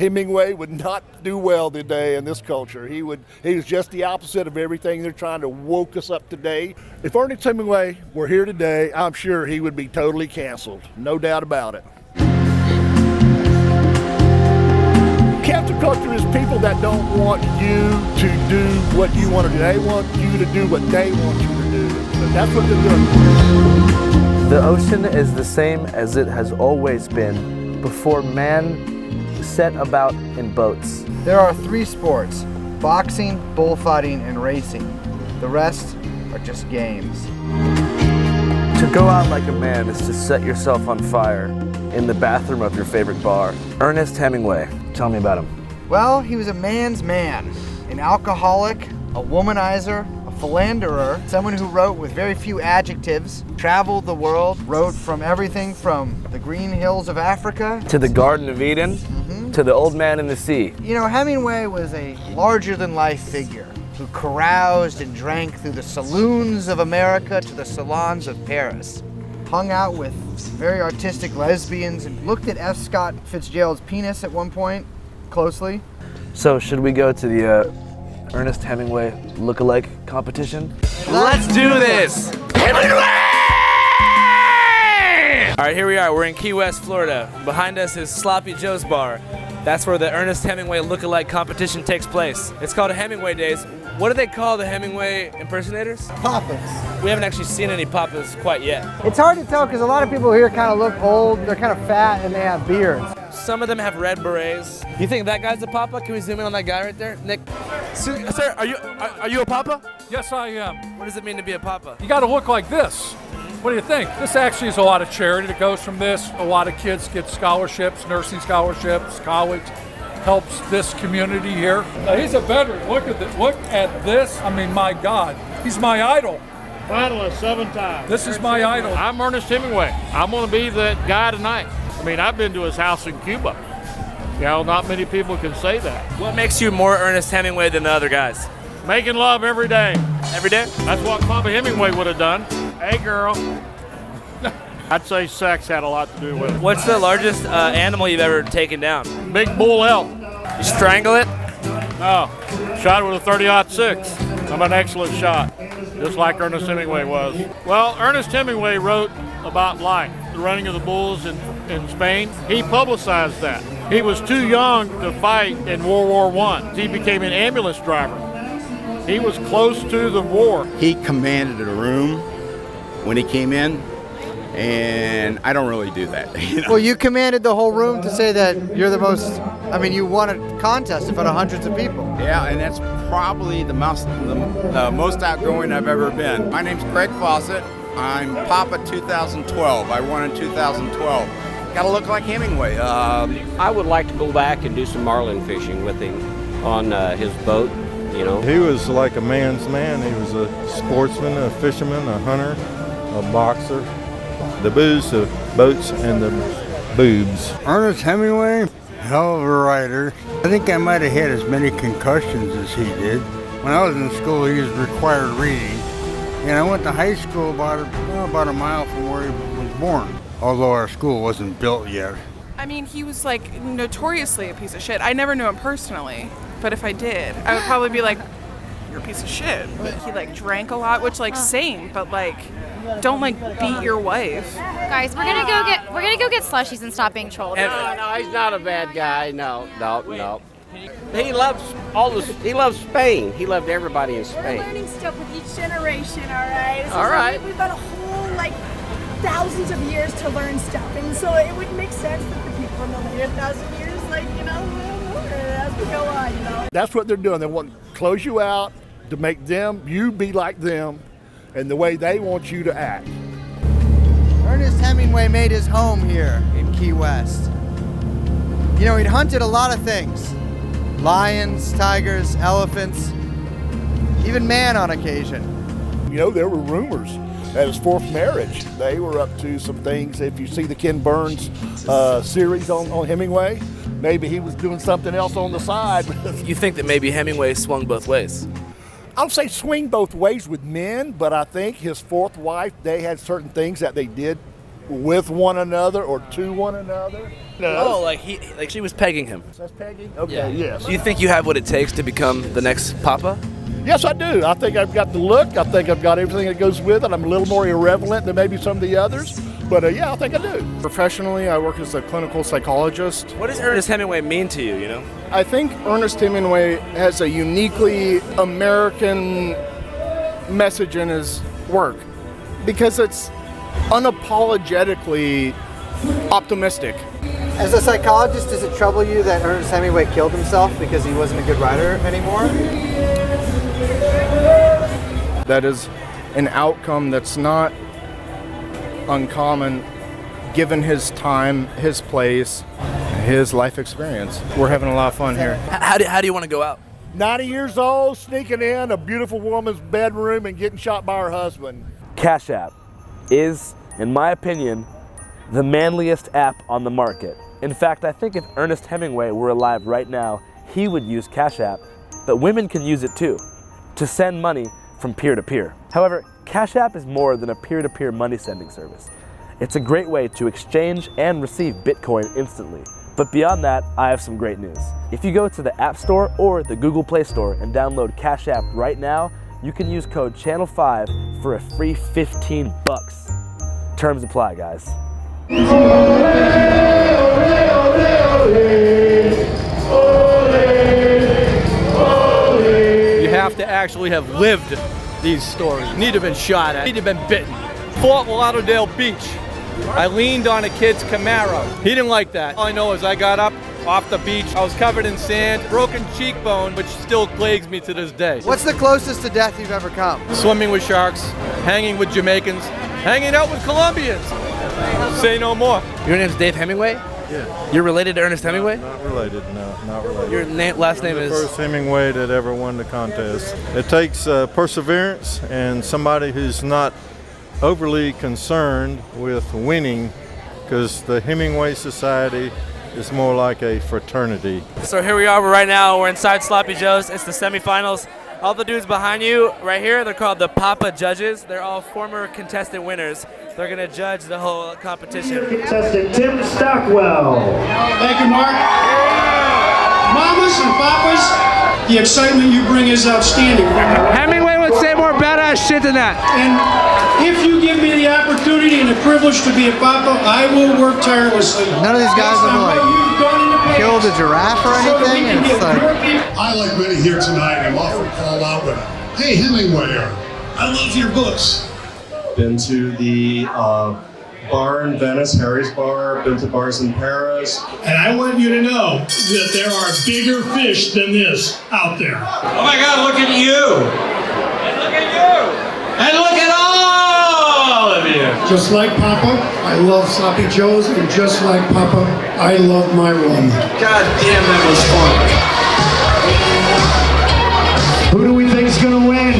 Hemingway would not do well today in this culture. He was just the opposite of everything they're trying to woke us up today. If Ernest Hemingway were here today, I'm sure he would be totally canceled. No doubt about it. Cancel culture is people that don't want you to do what you want to do. They want you to do what they want you to do. But that's what they're doing. The ocean is the same as it has always been before man set about in boats. There are 3 sports: boxing, bullfighting, and racing. The rest are just games. To go out like a man is to set yourself on fire in the bathroom of your favorite bar. Ernest Hemingway, tell me about him. Well, he was a man's man, an alcoholic, a womanizer, a philanderer, someone who wrote with very few adjectives, traveled the world, wrote from everything from the green hills of Africa To the Garden of Eden, to the Old Man in the Sea. You know, Hemingway was a larger-than-life figure who caroused and drank through the saloons of America to the salons of Paris, hung out with very artistic lesbians, and looked at F. Scott Fitzgerald's penis at one point closely. So should we go to the Ernest Hemingway look-alike competition? Let's do this! Hemingway! All right, here we are. We're in Key West, Florida. Behind us is Sloppy Joe's Bar. That's where the Ernest Hemingway look-alike competition takes place. It's called Hemingway Days. What do they call the Hemingway impersonators? Papas. We haven't actually seen any papas quite yet. It's hard to tell because a lot of people here kind of look old, they're kind of fat, and they have beards. Some of them have red berets. You think that guy's a papa? Can we zoom in on that guy right there? Nick. Sir, are you a papa? Yes, I am. What does it mean to be a papa? You got to look like this. What do you think? This actually is a lot of charity that goes from this. A lot of kids get scholarships, nursing scholarships, college. Helps this community here. Now, he's a veteran. Look at this. Look at this. I mean, my God, he's my idol. Finalist 7 times. This is my idol. I'm Ernest Hemingway. I'm going to be that guy tonight. I mean, I've been to his house in Cuba. You know, not many people can say that. What makes you more Ernest Hemingway than the other guys? Making love every day. Every day? That's what Papa Hemingway would have done. Hey, girl. I'd say sex had a lot to do with it. What's the largest animal you've ever taken down? Big bull elk. You strangle it? No, shot with a 30-06. I'm an excellent shot, just like Ernest Hemingway was. Well, Ernest Hemingway wrote about life, the running of the bulls in Spain. He publicized that. He was too young to fight in World War I. He became an ambulance driver. He was close to the war. He commanded a room when he came in, and I don't really do that. You know? Well, you commanded the whole room to say that you're the most, I mean, you won a contest in front of hundreds of people. Yeah, and that's probably the most outgoing I've ever been. My name's Craig Fawcett. I'm Papa 2012. I won in 2012. Got to look like Hemingway. I would like to go back and do some marlin fishing with him on his boat, you know. He was like a man's man. He was a sportsman, a fisherman, a hunter, a boxer. The booze, the boats, and the boobs. Ernest Hemingway, hell of a writer. I think I might have had as many concussions as he did. When I was in school, he was required reading. And I went to high school about a mile from where he was born, although our school wasn't built yet. I mean, he was like notoriously a piece of shit. I never knew him personally, but if I did, I would probably be like, you're a piece of shit. But he like drank a lot, which like same, but like don't like beat your wife. Guys, we're gonna go get slushies and stop being trolled. No, he's not a bad guy. No. He loves Spain. He loved everybody in Spain. We're learning stuff with each generation, all right? So all right. We've got a whole, like, thousands of years to learn stuff. And so it would make sense that the people in the later 1,000 years, like, you know, as we go on, you know. That's what they're doing. They want to close you out to make you be like them and the way they want you to act. Ernest Hemingway made his home here in Key West. You know, he'd hunted a lot of things. Lions, tigers, elephants, even man on occasion. You know, there were rumors at his 4th marriage. They were up to some things. If you see the Ken Burns series on Hemingway, maybe he was doing something else on the side. You think that maybe Hemingway swung both ways? I don't say swing both ways with men, but I think his 4th wife, they had certain things that they did with one another or to one another. Oh, like she was pegging him. That's pegging? Okay, yes. Do you think you have what it takes to become the next Papa? Yes, I do. I think I've got the look. I think I've got everything that goes with it. I'm a little more irreverent than maybe some of the others. But yeah, I think I do. Professionally, I work as a clinical psychologist. What does Ernest Hemingway mean to you, you know? I think Ernest Hemingway has a uniquely American message in his work because it's unapologetically optimistic. As a psychologist, does it trouble you that Ernest Hemingway killed himself because he wasn't a good writer anymore? That is an outcome that's not uncommon given his time, his place, his life experience. We're having a lot of fun here. How do you want to go out? 90 years old, sneaking in a beautiful woman's bedroom and getting shot by her husband. Cash App is, in my opinion, the manliest app on the market. In fact, I think if Ernest Hemingway were alive right now, he would use Cash App, but women can use it too, to send money from peer to peer. However, Cash App is more than a peer-to-peer money sending service. It's a great way to exchange and receive Bitcoin instantly. But beyond that, I have some great news. If you go to the App Store or the Google Play Store and download Cash App right now, you can use code Channel5 for a free 15 bucks. Terms apply, guys. You have to actually have lived these stories. You need to have been shot at, need to have been bitten. Fort Lauderdale Beach. I leaned on a kid's Camaro. He didn't like that. All I know is I got up off the beach. I was covered in sand, broken cheekbone, which still plagues me to this day. What's the closest to death you've ever come? Swimming with sharks, hanging with Jamaicans, hanging out with Colombians. Say no more. Your name's Dave Hemingway? Yeah. You're related to Ernest Hemingway? Not related, no, not related. Your last name I'm is? the first Hemingway that ever won the contest. It takes perseverance and somebody who's not overly concerned with winning, because the Hemingway Society is more like a fraternity. So here we are right now. We're inside Sloppy Joe's. It's the semifinals. All the dudes behind you right here, they're called the Papa Judges. They're all former contestant winners. They're going to judge the whole competition. Contestant Tim Stockwell. Thank you, Mark. Mamas and papas, the excitement you bring is outstanding. Hemingway would say more badass shit than that. And if you give me the opportunity and the privilege to be a papa, I will work tirelessly. None of these guys have like killed a giraffe or anything, and it's like... I, like many here tonight, am often called out with, "Hey Hemingway, I love your books." Been to the bar in Venice, Harry's Bar, been to bars in Paris. And I want you to know that there are bigger fish than this out there. Oh my God, look at you! And look at you! And look at all of you! Just like Papa, I love Sloppy Joe's, and just like Papa, I love my rum. God damn, that was fun. Who do we think's gonna win?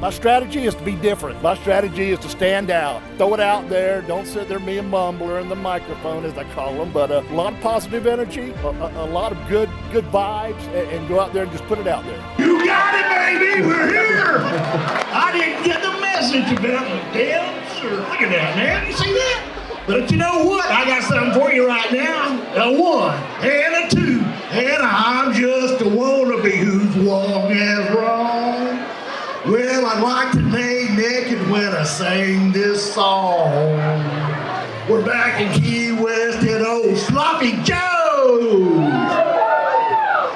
My strategy is to be different. My strategy is to stand out. Throw it out there. Don't sit there being mumbler in the microphone, as I call them, but a lot of positive energy, a lot of good vibes, and go out there and just put it out there. You got it, baby! We're here! I didn't get the message about the dance, or look at that, man. You see that? But you know what? I got something for you right now. A 1 and a 2, and I'm just a wannabe who's wrong as wrong. Well, I'd like to lay naked when I sing this song. We're back in Key West at old Sloppy Joe's.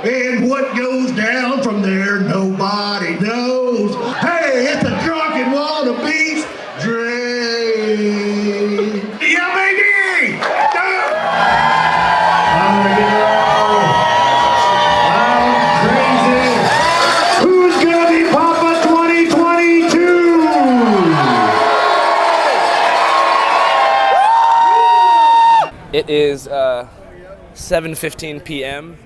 And what goes down from there, nobody knows. Hey, it's a drunken wannabe's dream. Yeah, baby! I'm crazy. Who's gonna be Papa 2022? It is 7:15 p.m.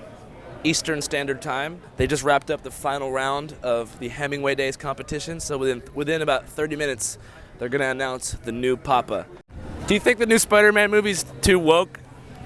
Eastern Standard Time. They just wrapped up the final round of the Hemingway Days competition, so within about 30 minutes, they're going to announce the new Papa. Do you think the new Spider-Man movie's too woke?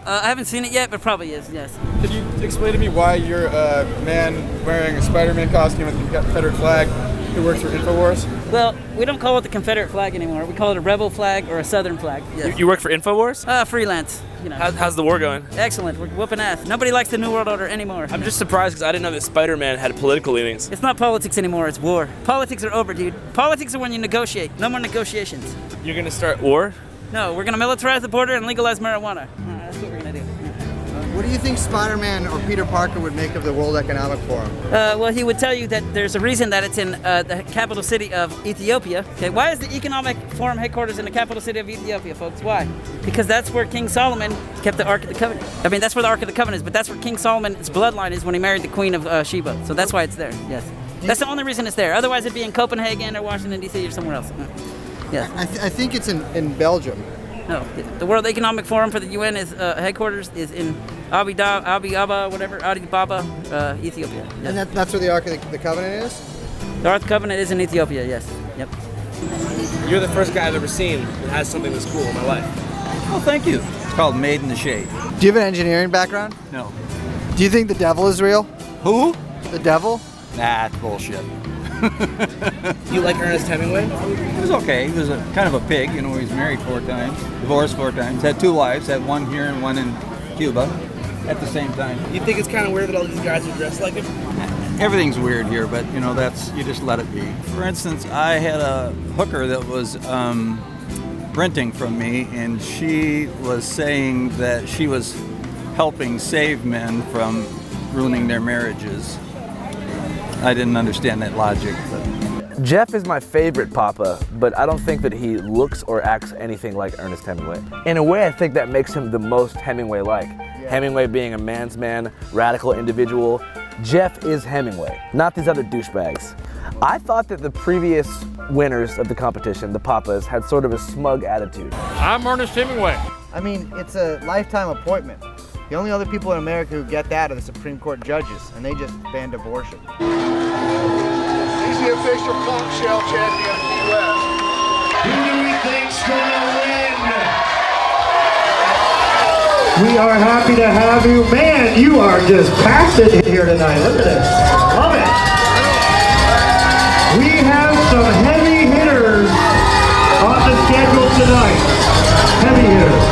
I haven't seen it yet, but probably is, yes. Could you explain to me why you're a man wearing a Spider-Man costume with the Confederate flag He works for InfoWars? Well, we don't call it the Confederate flag anymore. We call it a rebel flag or a Southern flag. Yes. You work for InfoWars? Freelance. You know. How's the war going? Excellent. We're whooping ass. Nobody likes the New World Order anymore. I'm just surprised because I didn't know that Spider-Man had political leanings. It's not politics anymore, it's war. Politics are over, dude. Politics are when you negotiate. No more negotiations. You're gonna start war? No, we're gonna militarize the border and legalize marijuana. That's what we're gonna do. What do you think Spider-Man or Peter Parker would make of the World Economic Forum? Well, he would tell you that there's a reason that it's in the capital city of Ethiopia. Okay, why is the Economic Forum headquarters in the capital city of Ethiopia, folks? Why? Because that's where King Solomon kept the Ark of the Covenant. I mean, that's where the Ark of the Covenant is, but that's where King Solomon's bloodline is when he married the Queen of Sheba. So that's why it's there, yes. That's the only reason it's there. Otherwise, it'd be in Copenhagen or Washington, D.C. or somewhere else. Yes. I think it's in Belgium. No, the World Economic Forum for the UN is headquarters is in Addis Ababa, Ethiopia. Yes. And that's where the Ark of the Covenant is? The Ark of the Covenant is in Ethiopia, yes. Yep. You're the first guy I've ever seen that has something this cool in my life. Oh, thank you. It's called Made in the Shade. Do you have an engineering background? No. Do you think the devil is real? Who? The devil? Nah, it's bullshit. You like Ernest Hemingway? He was okay. He was kind of a pig. You know, he was married 4 times, divorced 4 times, had 2 wives, had one here and one in Cuba at the same time. You think it's kind of weird that all these guys are dressed like him? Everything's weird here, but you know, you just let it be. For instance, I had a hooker that was renting from me, and she was saying that she was helping save men from ruining their marriages. I didn't understand that logic. But. Jeff is my favorite Papa, but I don't think that he looks or acts anything like Ernest Hemingway. In a way, I think that makes him the most Hemingway-like. Yeah. Hemingway being a man's man, radical individual. Jeff is Hemingway, not these other douchebags. I thought that the previous winners of the competition, the Papas, had sort of a smug attitude. I'm Ernest Hemingway. I mean, it's a lifetime appointment. The only other people in America who get that are the Supreme Court judges, and they just banned abortion. He's the official conch shell champion of the U.S. Who do we think's gonna win? We are happy to have you. Man, you are just packed in here tonight. Look at this. Love it. We have some heavy hitters on the schedule tonight. Heavy hitters.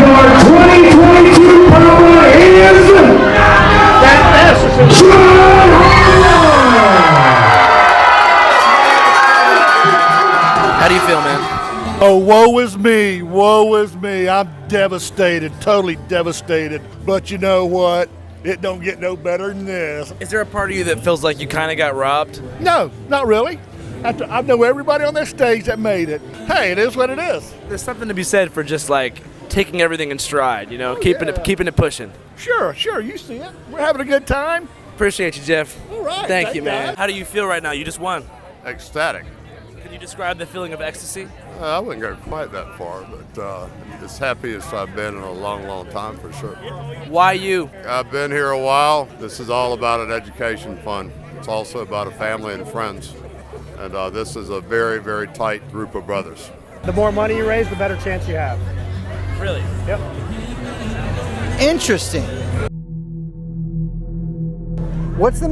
Your 2022 Papa is How do you feel, man? Oh, woe is me, woe is me. I'm devastated, totally devastated. But you know what? It don't get no better than this. Is there a part of you that feels like you kind of got robbed? No, not really. I know everybody on this stage that made it. Hey, it is what it is. There's something to be said for just like taking everything in stride, you know, keeping it pushing. Sure, you see it. We're having a good time. Appreciate you, Jeff. All right. Thank you, man. How do you feel right now? You just won. Ecstatic. Can you describe the feeling of ecstasy? I wouldn't go quite that far, but as happy as I've been in a long, long time for sure. Why you? I've been here a while. This is all about an education fund. It's also about a family and friends. And this is a very, very tight group of brothers. The more money you raise, the better chance you have. Really? Yep. Interesting. What's the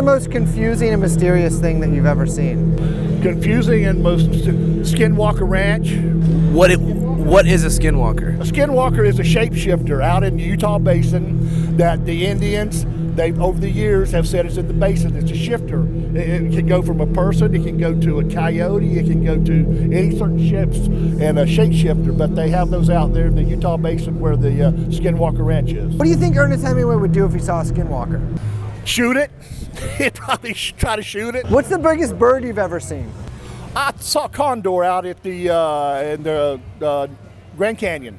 most confusing and mysterious thing that you've ever seen? Confusing and most Skinwalker Ranch. What is a skinwalker? A skinwalker is a shapeshifter out in the Utah Basin that the Indians, over the years have said it's in the basin. It's a shifter. It can go from a person, it can go to a coyote, it can go to any certain ships and a shapeshifter, but they have those out there in the Utah Basin where the Skinwalker Ranch is. What do you think Ernest Hemingway would do if he saw a skinwalker? Shoot it. He'd probably try to shoot it. What's the biggest bird you've ever seen? I saw a condor out at in the Grand Canyon.